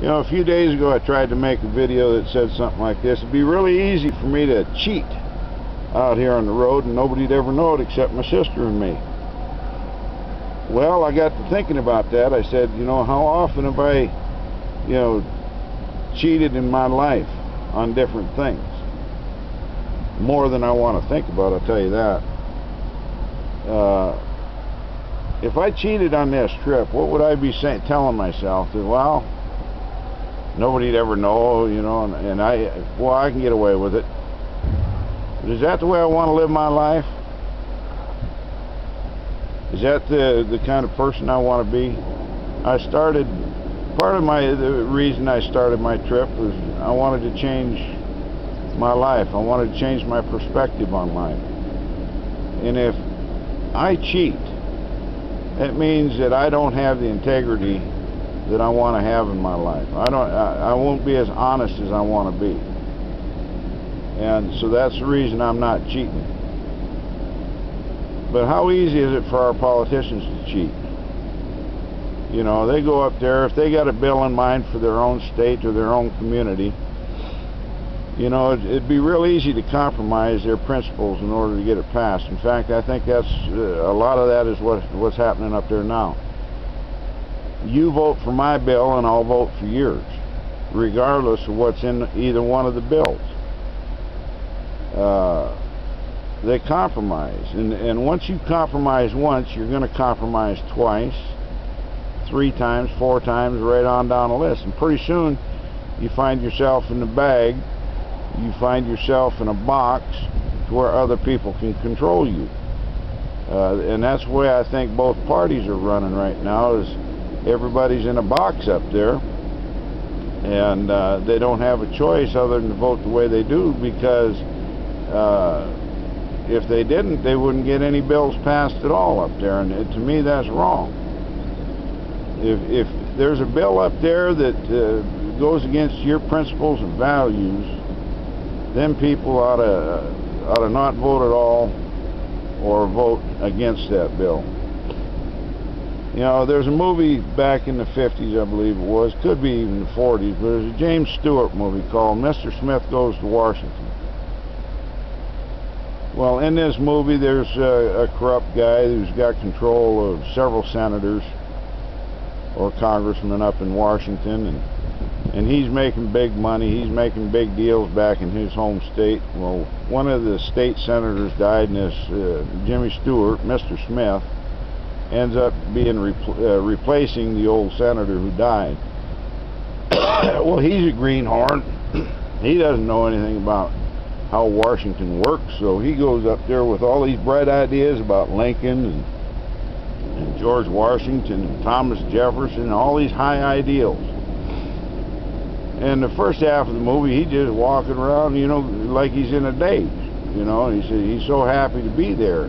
You know, a few days ago I tried to make a video that said something like this. It'd be really easy for me to cheat out here on the road and nobody'd ever know it except my sister and me. Well, I got to thinking about that. I said, you know, how often have I, you know, cheated in my life on different things? More than I want to think about, I'll tell you that. If I cheated on this trip, what would I be saying, telling myself? That, well, nobody'd ever know, you know, and I can get away with it. But is that the way I want to live my life? Is that the kind of person I want to be? Part of the reason I started my trip was I wanted to change my life. I wanted to change my perspective on life. And if I cheat, that means that I don't have the integrity that I want to have in my life. I won't be as honest as I want to be. And so that's the reason I'm not cheating. But how easy is it for our politicians to cheat? You know, they go up there, if they got a bill in mind for their own state or their own community, you know, it'd be real easy to compromise their principles in order to get it passed. In fact, I think that's a lot of that is what's happening up there now. You vote for my bill and I'll vote for yours, regardless of what's in either one of the bills. They compromise, and once you compromise once, you're going to compromise twice, 3 times, 4 times, right on down the list, and pretty soon you find yourself in the bag. You find yourself in a box to where other people can control you. And that's the way I think both parties are running right now, is everybody's in a box up there, and they don't have a choice other than to vote the way they do, because if they didn't, they wouldn't get any bills passed at all up there, and to me that's wrong. If there's a bill up there that goes against your principles and values, then people ought to not vote at all or vote against that bill. You know, there's a movie back in the 50s, I believe it was, could be even the 40s, but there's a James Stewart movie called Mr. Smith Goes to Washington. Well, in this movie there's a corrupt guy who's got control of several senators or congressmen up in Washington, and he's making big money. He's making big deals back in his home state. Well, one of the state senators died, and this Jimmy Stewart, Mr. Smith, ends up being replacing the old senator who died. Well, he's a greenhorn. He doesn't know anything about how Washington works, so he goes up there with all these bright ideas about Lincoln and George Washington and Thomas Jefferson and all these high ideals. And the first half of the movie, he's just walking around, you know, like he's in a daze, you know. And he said he's so happy to be there,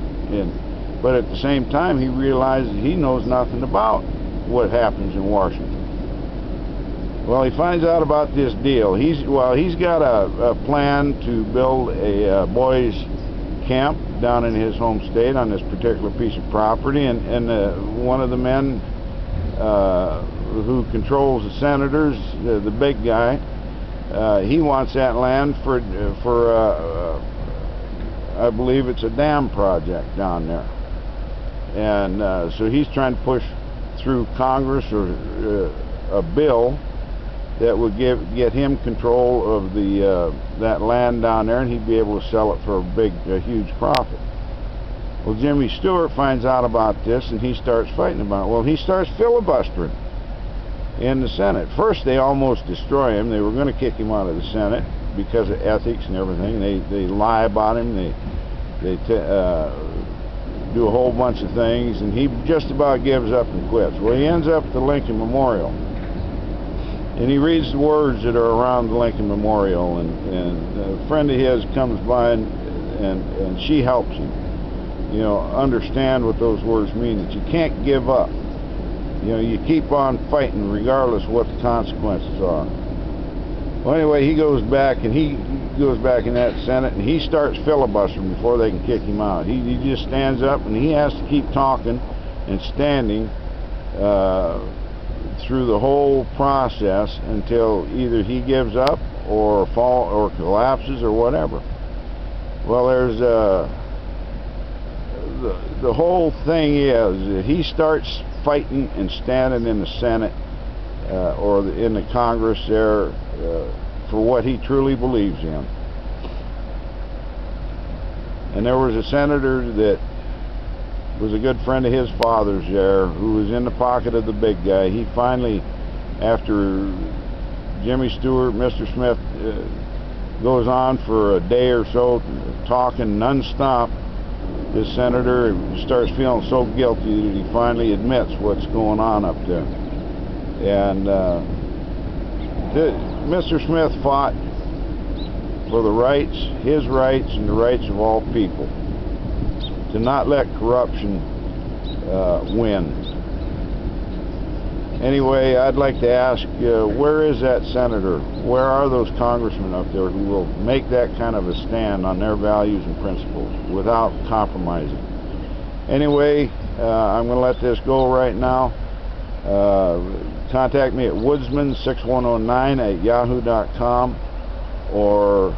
but at the same time, he realizes he knows nothing about what happens in Washington. Well, he finds out about this deal. He's got a plan to build a boys' camp down in his home state on this particular piece of property, and one of the men who controls the senators, the big guy, he wants that land for I believe it's a dam project down there, and so he's trying to push through Congress or a bill that would get him control of that land down there, and he'd be able to sell it for a huge profit. Well, Jimmy Stewart finds out about this, and he starts fighting about it. Well, he starts filibustering in the Senate. First, they almost destroy him. They were going to kick him out of the Senate because of ethics and everything. They lie about him. They do a whole bunch of things, and he just about gives up and quits. Well, he ends up at the Lincoln Memorial, and he reads the words that are around the Lincoln Memorial, and a friend of his comes by, and she helps him, you know, understand what those words mean, that you can't give up. You know, you keep on fighting regardless of what the consequences are. Well, anyway, he goes back in that Senate, and he starts filibustering before they can kick him out. He just stands up, and he has to keep talking and standing through the whole process until either he gives up or collapses or whatever. Well, there's the whole thing is he starts fighting and standing in the Senate or in the Congress there for what he truly believes in. And there was a senator that was a good friend of his father's there, who was in the pocket of the big guy. He finally, after Jimmy Stewart, Mr. Smith, goes on for a day or so talking nonstop, this senator starts feeling so guilty that he finally admits what's going on up there. And Mr. Smith fought for the rights, his rights, and the rights of all people, to not let corruption win. Anyway, I'd like to ask, where is that senator? Where are those congressmen up there who will make that kind of a stand on their values and principles without compromising? Anyway, I'm going to let this go right now. Contact me at woodsman6109@yahoo.com or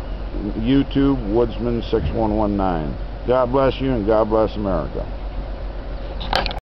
YouTube Woodsman6119. God bless you and God bless America.